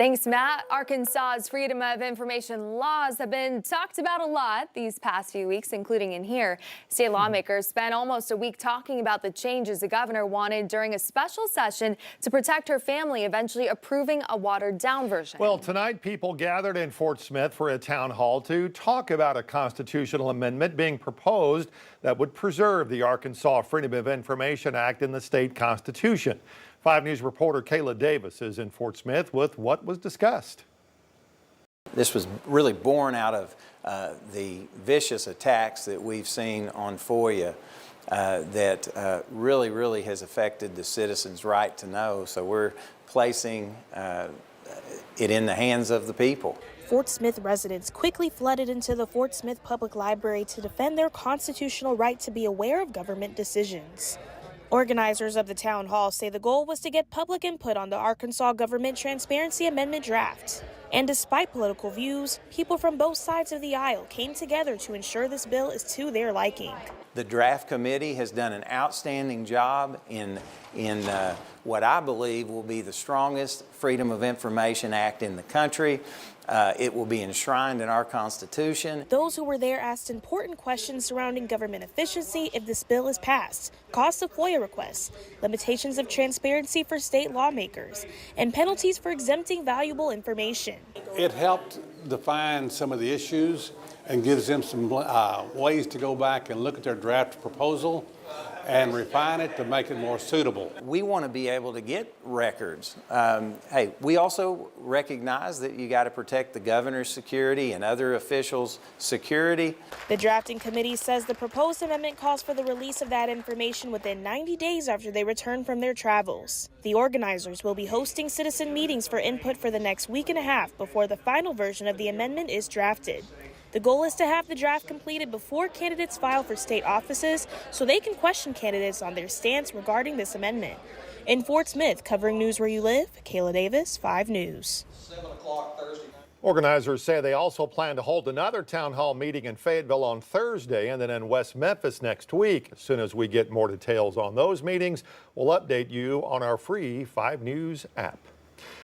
Thanks, Matt. Arkansas's freedom of information laws have been talked about a lot these past few weeks, including in here. State lawmakers spent almost a week talking about the changes the governor wanted during a special session to protect her family, eventually approving a watered-down version. Well, tonight people gathered in Fort Smith for a town hall to talk about a constitutional amendment being proposed that would preserve the Arkansas Freedom of Information Act in the state constitution. 5 News reporter Kayla Davis is in Fort Smith with what was discussed. This was really born out of the vicious attacks that we've seen on FOIA that really has affected the citizens' right to know. So we're placing it in the hands of the people. Fort Smith residents quickly flooded into the Fort Smith Public Library to defend their constitutional right to be aware of government decisions. Organizers of the town hall say the goal was to get public input on the Arkansas Government Transparency Amendment draft. And despite political views, people from both sides of the aisle came together to ensure this bill is to their liking. The draft committee has done an outstanding job in what I believe will be the strongest Freedom of Information Act in the country. It will be enshrined in our Constitution. Those who were there asked important questions surrounding government efficiency if this bill is passed, cost of FOIA requests, limitations of transparency for state lawmakers, and penalties for exempting valuable information. It helped define some of the issues and gives them some ways to go back and look at their draft proposal and refine it to make it more suitable. We want to be able to get records. Hey, we also recognize that you got to protect the governor's security and other officials' security. The drafting committee says the proposed amendment calls for the release of that information within 90 days after they return from their travels. The organizers will be hosting citizen meetings for input for the next week and a half before the final version of the amendment is drafted. The goal is to have the draft completed before candidates file for state offices so they can question candidates on their stance regarding this amendment. In Fort Smith, covering news where you live, Kayla Davis, 5 News. 7 o'clock Thursday. Organizers say they also plan to hold another town hall meeting in Fayetteville on Thursday and then in West Memphis next week. As soon as we get more details on those meetings, we'll update you on our free 5 News app.